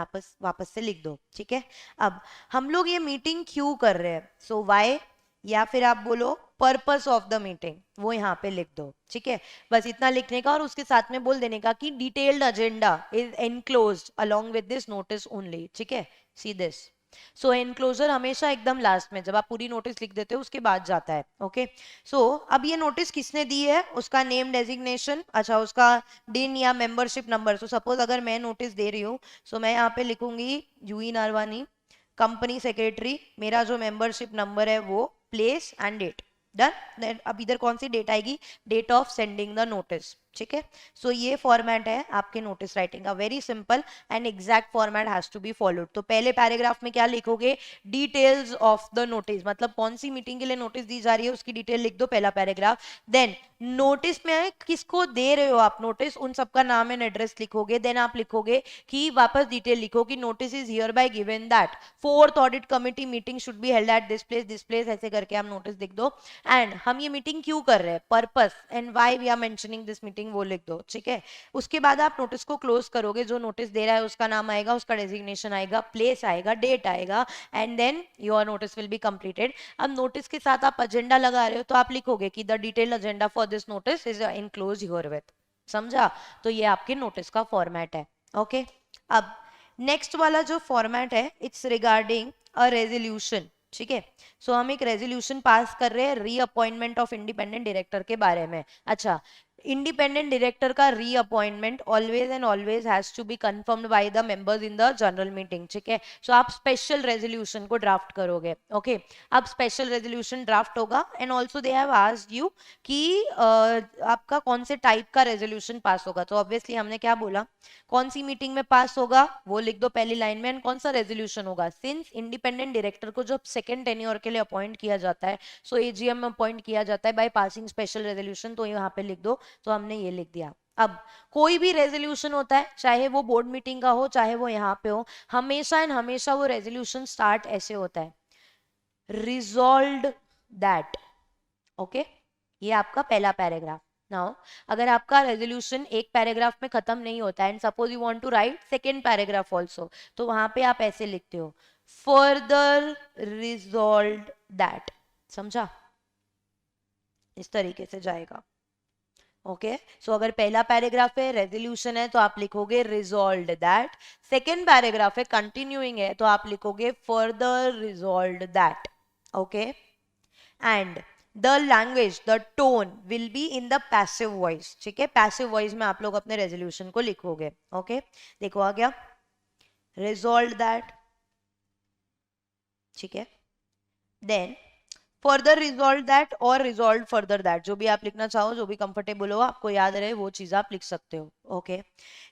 वापस से लिख दो, ठीक है। अब हम लोग ये मीटिंग क्यों कर रहे हैं? सो वाई, या फिर आप बोलो पर्पस ऑफ द मीटिंग, वो यहाँ पे लिख दो, ठीक है। बस इतना लिखने का और उसके साथ में बोल देने का कि detailed agenda is enclosed along with this notice only, ठीक है। See this. सो एनक्लोजर हमेशा एकदम लास्ट में, जब आप पूरी नोटिस लिख देते हो उसके बाद जाता है, ओके। सो अब ये नोटिस किसने दी है, उसका नेम, डेजिग्नेशन, अच्छा उसका दिन या मेंबरशिप नंबर। सो सपोज अगर मैं नोटिस दे रही हूँ, सो मैं यहाँ पे लिखूंगी जूही नारवानी, कंपनी सेक्रेटरी, मेरा जो मेंबरशिप नंबर है वो, प्लेस एंड डेट, डन। अब इधर कौन सी डेट आएगी, date of sending the notice, ठीक है। सो ये फॉर्मेट है आपके नोटिस राइटिंग का, very simple and exact format has to be followed. तो पहले पैराग्राफ में क्या लिखोगे, डिटेल्स ऑफ द नोटिस, मतलब कौन सी मीटिंग के लिए नोटिस दी जा रही है उसकी डिटेल लिख दो, पहला पैराग्राफ। देन नोटिस में किसको दे रहे हो आप नोटिस, उन सबका नाम एंड एड्रेस लिखोगे। देन आप लिखोगे कि वापस डिटेल लिखो कि notice is hereby given that fourth audit committee meeting should be held at this place, ऐसे करके आप नोटिस लिख दो। एंड हम ये मीटिंग क्यों कर रहे हैं, purpose and why we are mentioning this meeting, वो लिख दो, ठीक है। उसके बाद आप नोटिस को क्लोज करोगे, जो नोटिस दे रहा है उसका नाम आएगा, उसका डेजिग्नेशन आएगा, प्लेस आएगा, डेट आएगा, and then your notice will be completed. अब नोटिस के साथ आप एजेंडा लगा रहे हो तो आप लिखोगे कि the detail agenda for this notice is enclose here with, समझा। तो ये आपके नोटिस का फॉर्मेट है, ओके। अब नेक्स्ट वाला जो फॉर्मेट है, इट्स रिगार्डिंग अ रेजोल्यूशन, ठीक है। सो हम एक रेजोल्यूशन पास कर रहे हैं रीअपॉइंटमेंट ऑफ इंडिपेंडेंट डायरेक्टर के बारे में। अच्छा, इंडिपेंडेंट डायरेक्टर का reappointment always and always has to be confirmed by the members in the general meeting, ठीक है। सो आप स्पेशल रेजोल्यूशन को ड्राफ्ट करोगे, ओके। अब स्पेशल रेजोल्यूशन ड्राफ्ट होगा and also they have asked you कि आपका कौन से टाइप का रेजोल्यूशन पास होगा। तो ऑब्वियसली हमने क्या बोला, कौन सी मीटिंग में पास होगा वो लिख दो पहली लाइन में, एंड कौन सा रेजोल्यूशन होगा। सिंस इंडिपेंडेंट डायरेक्टर को जब सेकंड टेन्योर के लिए अपॉइंट किया जाता है, सो एजीएम में अपॉइंट किया जाता है बाय पासिंग स्पेशल रेजोल्यूशन, तो यहाँ पे लिख दो। तो हमने ये लिख दिया। अब कोई भी रेजोल्यूशन होता है, चाहे वो बोर्ड मीटिंग का हो चाहे वो यहाँ पे हो, हमेशा एंड हमेशा वो रेजोल्यूशन स्टार्ट ऐसे होता है, रिजॉल्व्ड दैट, ओके। ये आपका पहला पैराग्राफ। नाउ अगर आपका रेजोल्यूशन एक पैराग्राफ में खत्म नहीं होता है and suppose you want to write second paragraph also, तो वहां पे आप ऐसे लिखते हो, फर्दर रिजॉल्व्ड दैट, समझा, इस तरीके से जाएगा, ओके। सो अगर पहला पैराग्राफ है रेजोल्यूशन है तो आप लिखोगे रिजॉल्व्ड दैट, सेकेंड पैराग्राफ है कंटिन्यूइंग है तो आप लिखोगे further resolved that, okay. And the language, the tone will be in the passive voice, ठीक है। पैसिव वॉइस में आप लोग अपने रेजोल्यूशन को लिखोगे, ओके। देखो आ गया रिजॉल्व दैट, ठीक है। देन फर्दर रिजॉल्व दैट और रिजॉल्व फर्दर दैट, जो भी आप लिखना चाहो, जो भी कंफर्टेबल हो, आपको याद रहे वो चीज आप लिख सकते हो, okay.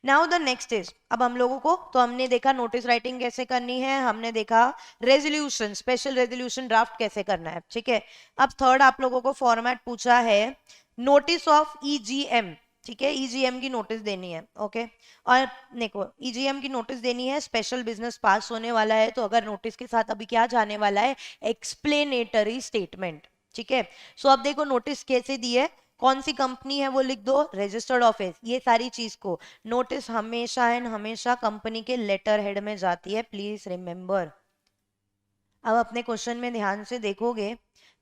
Now the next is, अब हम लोगों को, तो हमने देखा नोटिस राइटिंग कैसे करनी है, हमने देखा रेजोल्यूशन, स्पेशल रेजोल्यूशन ड्राफ्ट कैसे करना है, ठीक है। अब थर्ड आप लोगों को फॉर्मेट पूछा है नोटिस ऑफ ईजीएम, ठीक है। ईजीएम की नोटिस देनी है, ओके। और देखो ईजीएम की नोटिस देनी है, स्पेशल बिजनेस पास होने वाला है, तो अगर नोटिस के साथ अभी क्या जाने वाला है, एक्सप्लेनेटरी स्टेटमेंट, ठीक है। सो अब देखो नोटिस कैसे दी है, कौन सी कंपनी है वो लिख दो, रजिस्टर्ड ऑफिस, ये सारी चीज को। नोटिस हमेशा एंड हमेशा कंपनी के लेटर हेड में जाती है, प्लीज रिमेंबर। अब अपने क्वेश्चन में ध्यान से देखोगे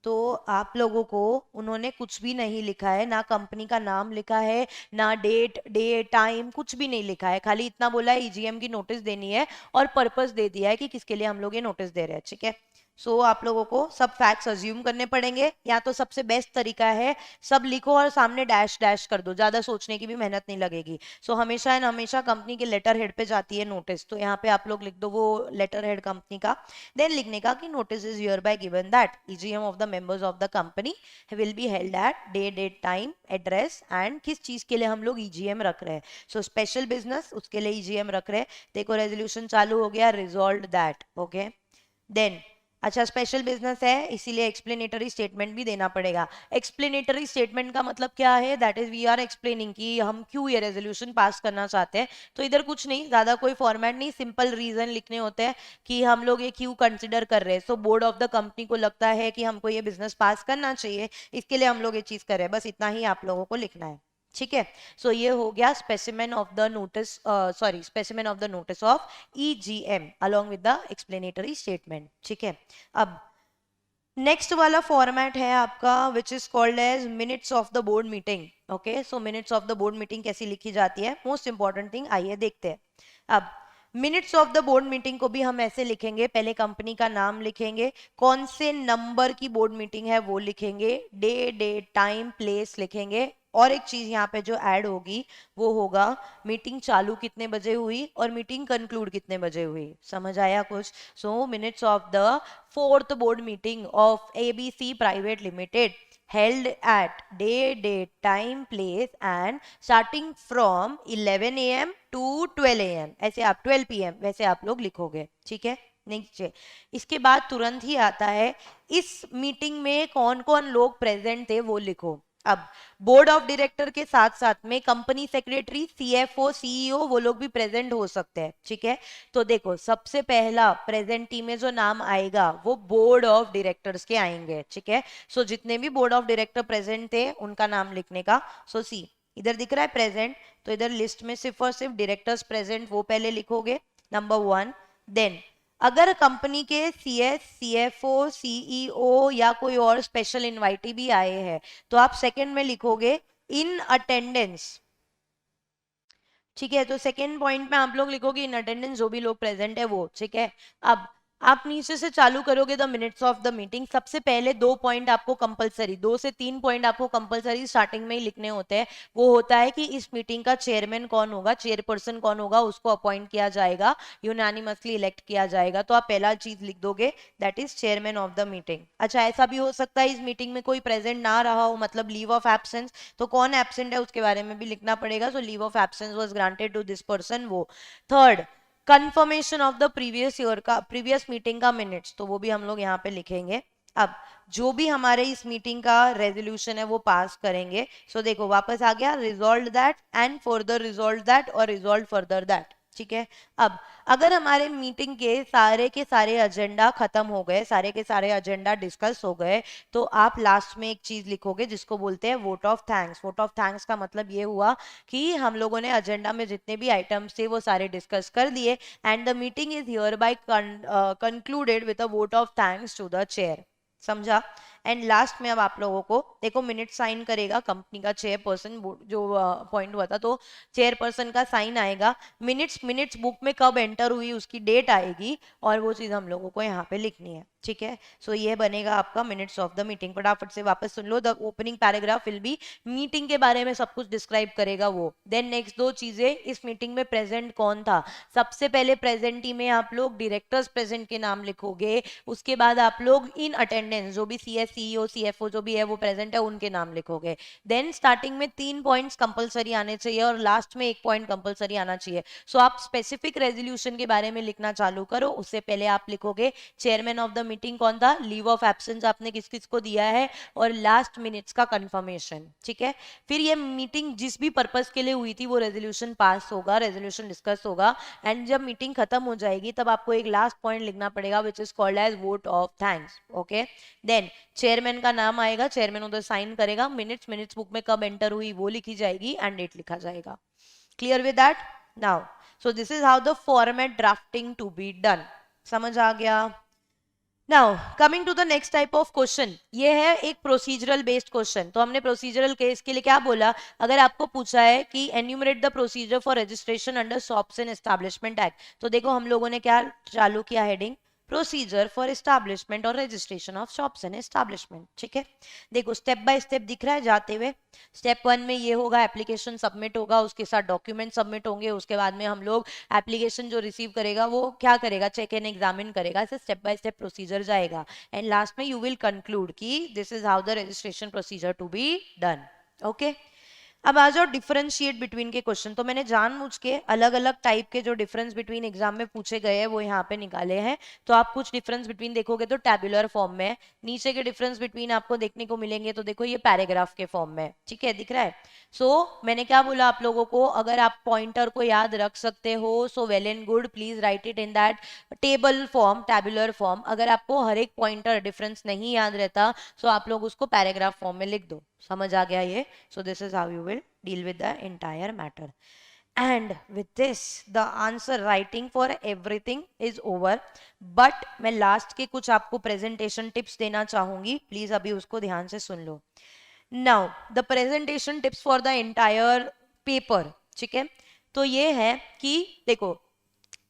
तो आप लोगों को उन्होंने कुछ भी नहीं लिखा है, ना कंपनी का नाम लिखा है, ना डेट डे टाइम, कुछ भी नहीं लिखा है, खाली इतना बोला है ईजीएम की नोटिस देनी है और पर्पस दे दिया है कि किसके लिए हम लोग ये नोटिस दे रहे हैं, ठीक है। सो आप लोगों को सब फैक्ट्स अज्यूम करने पड़ेंगे, या तो सबसे बेस्ट तरीका है सब लिखो और सामने डैश डैश कर दो, ज्यादा सोचने की भी मेहनत नहीं लगेगी। सो हमेशा एंड हमेशा कंपनी के लेटर हेड पे जाती है नोटिस, तो यहाँ पे आप लोग लिख दो वो लेटर हेड कंपनी का। देन लिखने का कि notice is hereby given that EGM of the members of the company will be held at day date time address, and किस चीज के लिए हम लोग ईजीएम रख रहे हैं, सो स्पेशल बिजनेस, उसके लिए ईजीएम रख रहे हैं। देखो रेजोल्यूशन चालू हो गया, रिजॉल्व दैट, ओके। देन अच्छा स्पेशल बिजनेस है इसीलिए एक्सप्लेनेटरी स्टेटमेंट भी देना पड़ेगा। एक्सप्लेनेटरी स्टेटमेंट का मतलब क्या है, that is we are explaining कि हम क्यों ये रेजोल्यूशन पास करना चाहते हैं। तो इधर कुछ नहीं, ज्यादा कोई फॉर्मेट नहीं, सिंपल रीजन लिखने होते हैं कि हम लोग ये क्यों कंसिडर कर रहे हैं। सो बोर्ड ऑफ द कंपनी को लगता है कि हमको ये बिजनेस पास करना चाहिए, इसके लिए हम लोग ये चीज कर रहे हैं, बस इतना ही आप लोगों को लिखना है, ठीक है। सो ये हो गया specimen of the notice, sorry specimen of the notice of EGM along with the explanatory statement, ठीक है। अब नेक्स्ट वाला फॉर्मेट है आपका which is called as minutes of the board meeting. Okay, so minutes of the board meeting कैसी लिखी जाती है, मोस्ट इंपॉर्टेंट थिंग, आइए देखते हैं। अब minutes of the board meeting को भी हम ऐसे लिखेंगे, पहले कंपनी का नाम लिखेंगे, कौन से नंबर की बोर्ड मीटिंग है वो लिखेंगे, डे डेट टाइम प्लेस लिखेंगे, और एक चीज यहाँ पे जो ऐड होगी वो होगा मीटिंग चालू कितने बजे हुई और मीटिंग कंक्लूड कितने बजे हुई। समझ आया कुछ? So minutes of the fourth board meeting of ABC Private Limited held at day, date, time, place and starting from 11 a.m. to 12 a.m. ऐसे आप 12 p.m. वैसे आप लोग लिखोगे, ठीक है। नीचे इसके बाद तुरंत ही आता है इस मीटिंग में कौन कौन लोग प्रेजेंट थे वो लिखो। अब बोर्ड ऑफ डायरेक्टर के साथ साथ में कंपनी सेक्रेटरी, सीएफओ, सीईओ वो लोग भी प्रेजेंट हो सकते हैं, ठीक है। तो देखो सबसे पहला प्रेजेंटी में जो नाम आएगा वो बोर्ड ऑफ डायरेक्टर्स के आएंगे, ठीक है। सो जितने भी बोर्ड ऑफ डायरेक्टर प्रेजेंट थे उनका नाम लिखने का। सो सी इधर दिख रहा है प्रेजेंट, तो इधर लिस्ट में सिर्फ और सिर्फ डायरेक्टर्स प्रेजेंट वो पहले लिखोगे, नंबर 1। देन अगर कंपनी के सीएस, सीएफओ, सीईओ या कोई और स्पेशल इनवाइटी भी आए हैं तो आप सेकंड में लिखोगे इन अटेंडेंस, ठीक है। तो सेकंड पॉइंट में आप लोग लिखोगे इन अटेंडेंस जो भी लोग प्रेजेंट है वो, ठीक है। अब आप नीचे से चालू करोगे the minutes of the meeting. सबसे पहले 2 पॉइंट आपको कंपलसरी, 2 से 3 पॉइंट आपको कंपलसरी स्टार्टिंग में ही लिखने होते हैं। वो होता है कि इस मीटिंग का चेयरमैन कौन होगा, चेयरपर्सन कौन होगा, उसको अपॉइंट किया जाएगा, यूनानिमसली इलेक्ट किया जाएगा। तो आप पहला चीज लिख दोगे that is chairman of the meeting. अच्छा ऐसा भी हो सकता है इस मीटिंग में कोई प्रेजेंट ना रहा हो, मतलब लीव ऑफ एब्सेंस, तो कौन एब्सेंट है उसके बारे में भी लिखना पड़ेगा। So leave of absence was granted to this person, वो। Third, confirmation of the previous year का, प्रीवियस मीटिंग का मिनट्स, तो वो भी हम लोग यहाँ पे लिखेंगे। अब जो भी हमारे इस मीटिंग का रेजोल्यूशन है वो पास करेंगे। सो देखो वापस आ गया resolve that and further resolve that और रिजॉल्व फर्दर दैट, ठीक है। अब अगर हमारे मीटिंग के सारे एजेंडा खत्म हो गए, सारे के सारे एजेंडा डिस्कस हो गए, तो आप लास्ट में एक चीज लिखोगे जिसको बोलते हैं vote of thanks. Vote of thanks का मतलब ये हुआ कि हम लोगों ने एजेंडा में जितने भी आइटम्स थे वो सारे डिस्कस कर दिए and the meeting is hereby concluded with a vote of thanks to the chair. समझा? एंड लास्ट में अब आप लोगों को देखो मिनट साइन करेगा कंपनी का चेयरपर्सन, जो पॉइंट हुआ था, तो चेयरपर्सन का साइन आएगा। मिनट्स, मिनट्स बुक में कब एंटर हुई उसकी डेट आएगी और वो चीज हम लोगों को यहाँ पे लिखनी है, ठीक है। सो ये बनेगा आपका मिनट्स ऑफ द मीटिंग। फटाफट से वापस सुन लो, the opening paragraph will be meeting के बारे में सब कुछ डिस्क्राइब करेगा वो। देन नेक्स्ट 2 चीजें, इस मीटिंग में प्रेजेंट कौन था। सबसे पहले प्रेजेंटी में आप लोग डायरेक्टर्स प्रेजेंट के नाम लिखोगे, उसके बाद आप लोग इन अटेंडेंस जो भी सीएस, सीईओ, सीएफओ जो भी है वो प्रेजेंट है उनके नाम लिखोगे। देन स्टार्टिंग में 3 पॉइंट्स कंपलसरी आने चाहिए और लास्ट में 1 पॉइंट कंपलसरी आना चाहिए। सो आप स्पेसिफिक रेजोल्यूशन के बारे में लिखना चालू करो, उससे पहले आप लिखोगे चेयरमैन ऑफ द मीटिंग कौन था, लीव ऑफ एब्सेंस आपने किस किस को दिया है और लास्ट मिनट्स का कंफर्मेशन, ठीक है। फिर ये मीटिंग जिस भी पर्पस के लिए हुई थी वो रेजोल्यूशन पास होगा, रेजोल्यूशन डिस्कस होगा एंड जब मीटिंग खत्म हो जाएगी तब आपको एक लास्ट पॉइंट लिखना पड़ेगा which is called as vote of thanks. Okay, then chairman का नाम आएगा, चेयरमैन उधर साइन करेगा, मिनट्स, मिनट्स बुक में कब एंटर हुई वो लिखी जाएगी एंड डेट लिखा जाएगा। Clear with that? Now so this is how the format drafting to be done. समझ आ गया? Now coming to the next type of question, ये है एक प्रोसीजरल बेस्ड क्वेश्चन। तो हमने प्रोसीजरल केस के लिए क्या बोला, अगर आपको पूछा है कि enumerate the procedure for registration under shops and establishment act, तो देखो हम लोगों ने क्या चालू किया, हेडिंग प्रोसीजर फॉर एस्टैब्लिशमेंट और registration of shops and establishment, ठीक है। देखो स्टेप बाय स्टेप दिख रहा है जाते हुए। स्टेप 1 में ये होगा, एप्लीकेशन सबमिट होगा, उसके साथ डॉक्यूमेंट सबमिट होंगे, उसके बाद में हम लोग एप्लीकेशन जो रिसीव करेगा वो क्या करेगा, चेक एंड एग्जामिन करेगा। ऐसे स्टेप बाय स्टेप प्रोसीजर जाएगा एंड लास्ट में यू विल कंक्लूड कि this is how the registration procedure to be done. Okay, अब आ जाओ डिफरेंशिएट बिटवीन के क्वेश्चन। तो मैंने जानबूझ के अलग अलग टाइप के जो डिफरेंस बिटवीन एग्जाम में पूछे गए हैं वो यहाँ पे निकाले हैं। तो आप कुछ डिफरेंस बिटवीन देखोगे तो टैबुलर फॉर्म में, नीचे के डिफरेंस बिटवीन आपको देखने को मिलेंगे तो देखो ये पैराग्राफ के फॉर्म में, ठीक है, दिख रहा है। सो मैंने क्या बोला आप लोगों को, अगर आप पॉइंटर को याद रख सकते हो so well and good, please right it in that table form, tabular form. अगर आपको हर एक पॉइंटर डिफरेंस नहीं याद रहता सो आप लोग उसको पैराग्राफ फॉर्म में लिख दो। समझ आ गया ये? सो this is how you will deal with the entire matter. And with this the answer writing for everything is over. But मैं लास्ट के कुछ आपको प्रेजेंटेशन टिप्स देना चाहूंगी, प्लीज अभी उसको ध्यान से सुन लो. Now the presentation tips for the entire paper. ठीक है, तो ये है कि देखो,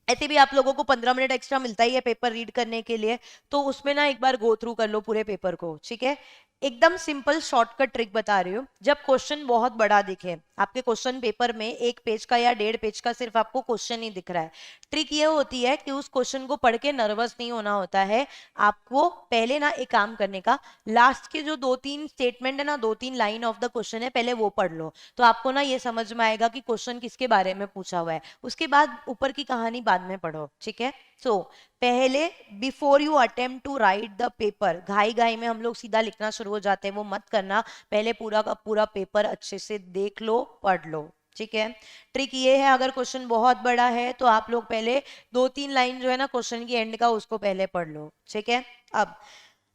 ऐसे भी आप लोगों को 15 मिनट एक्स्ट्रा मिलता ही है पेपर रीड करने के लिए, तो उसमें ना एक बार गो थ्रू कर लो पूरे पेपर को. ठीक है, एकदम सिंपल शॉर्टकट ट्रिक बता रही हूँ. जब क्वेश्चन बहुत बड़ा दिखे आपके क्वेश्चन पेपर में, 1 पेज का या 1.5 पेज का सिर्फ आपको क्वेश्चन ही दिख रहा है, ट्रिक ये होती है कि उस क्वेश्चन को पढ़ के नर्वस नहीं होना होता है. आपको पहले ना एक काम करने का, लास्ट के जो 2-3 स्टेटमेंट है ना, 2-3 लाइन ऑफ द क्वेश्चन है, पहले वो पढ़ लो, तो आपको ना ये समझ में आएगा कि क्वेश्चन किसके बारे में पूछा हुआ है. उसके बाद ऊपर की कहानी बाद में पढ़ो. ठीक है, सो पहले before you attempt to write the paper, घाई घाई में हम लोग सीधा लिखना शुरू हो जाते हैं, वो मत करना. पहले पूरा का पूरा पेपर अच्छे से देख लो, पढ़ लो. ठीक है, ट्रिक ये है, अगर क्वेश्चन बहुत बड़ा है तो आप लोग पहले 2-3 लाइन जो है ना क्वेश्चन की एंड का, उसको पहले पढ़ लो. ठीक है, अब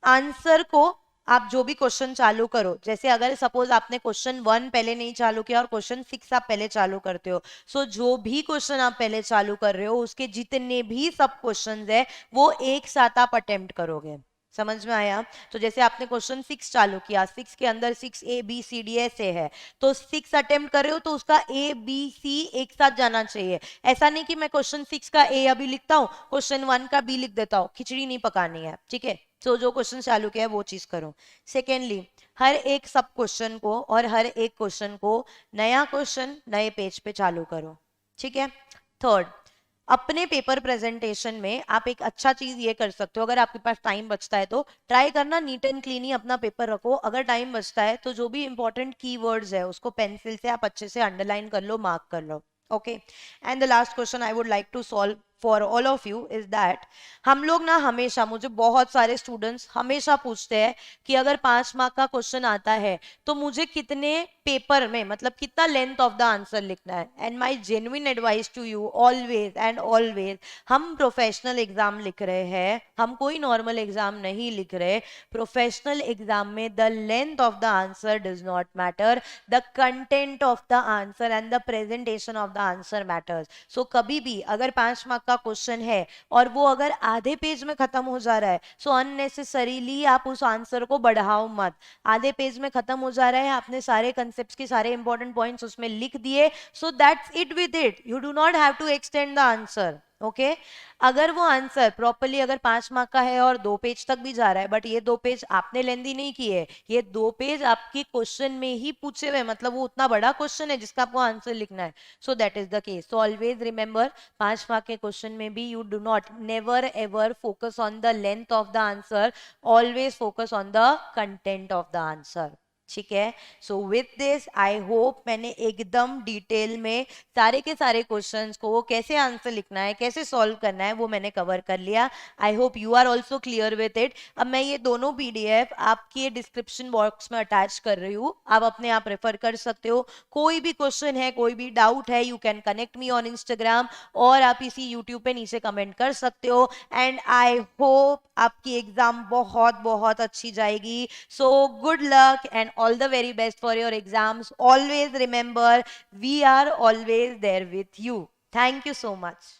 आंसर को आप जो भी क्वेश्चन चालू करो, जैसे अगर सपोज आपने क्वेश्चन 1 पहले नहीं चालू किया और क्वेश्चन 6 आप पहले चालू करते हो, सो जो भी क्वेश्चन आप पहले चालू कर रहे हो उसके जितने भी सब क्वेश्चंस है वो एक साथ आप अटेम्प्ट करोगे. समझ में आया? तो जैसे आपने क्वेश्चन 6 चालू किया, 6 के अंदर 6 A B C D ऐसे है, तो 6 अटेम्प्ट कर रहे हो तो उसका A B C एक साथ जाना चाहिए. ऐसा नहीं कि मैं क्वेश्चन 6 का A अभी लिखता हूँ, क्वेश्चन 1 का B लिख देता हूँ, खिचड़ी नहीं पकानी है. ठीक है, तो जो क्वेश्चन चालू किया है वो चीज करो. सेकेंडली, हर एक सब क्वेश्चन को और हर एक क्वेश्चन को नया क्वेश्चन नए पेज पे चालू करो. ठीक है. थर्ड, अपने पेपर प्रेजेंटेशन में आप एक अच्छा चीज ये कर सकते हो, अगर आपके पास टाइम बचता है तो ट्राई करना नीट एंड क्लीन ही अपना पेपर रखो. अगर टाइम बचता है तो जो भी इंपॉर्टेंट कीवर्ड्स है उसको पेंसिल से आप अच्छे से अंडरलाइन कर लो, मार्क कर लो. Okay, and the last question I would like to solve for all of you is that, हम लोग ना हमेशा, मुझे बहुत सारे स्टूडेंट्स हमेशा पूछते हैं कि अगर 5 मार्क का क्वेश्चन आता है तो मुझे कितने पेपर में, मतलब कितना लेंथ ऑफ द आंसर लिखना है. And my genuine advice to you, always and always, हम प्रोफेशनल एग्जाम लिख रहे हैं, हम कोई नॉर्मल एग्जाम नहीं लिख रहे. प्रोफेशनल एग्जाम में the length of the answer does not matter, the content of the answer and the presentation of the answer matters. So कभी भी अगर 5 मार्क का क्वेश्चन है और वो अगर आधे पेज में खत्म हो जा रहा है, सो अननेसेसरीली आप उस आंसर को बढ़ाओ मत. आधे पेज में खत्म हो जा रहा है, आपने सारे कंसेप्ट्स के सारे इंपॉर्टेंट पॉइंट्स उसमें लिख दिए, so that's it with it, you do not have to extend the answer. Okay, अगर वो आंसर प्रॉपरली अगर 5 मार्क का है और 2 पेज तक भी जा रहा है, बट ये 2 पेज आपने लेंदी नहीं किए, ये 2 पेज आपके क्वेश्चन में ही पूछे हुए, मतलब वो उतना बड़ा क्वेश्चन है जिसका आपको आंसर लिखना है. So that is the case. So always remember, 5 mark के क्वेश्चन में भी you do not, never ever focus on the length of the answer, always focus on the content of the answer. ठीक है, so with this I hope मैंने एकदम detail में सारे के सारे क्वेश्चंस को कैसे आंसर लिखना है, कैसे सॉल्व करना है, वो मैंने कवर कर लिया. I hope you are also clear with it. अब मैं ये दोनों PDF आपके डिस्क्रिप्शन बॉक्स में अटैच कर रही हूँ, आप अपने आप रेफर कर सकते हो. कोई भी क्वेश्चन है, कोई भी डाउट है, you can connect me on Instagram, और आप इसी यूट्यूब पे नीचे कमेंट कर सकते हो. एंड आई होप आपकी एग्जाम बहुत बहुत अच्छी जाएगी. So good luck and all the very best for your exams. Always remember, we are always there with you. Thank you so much.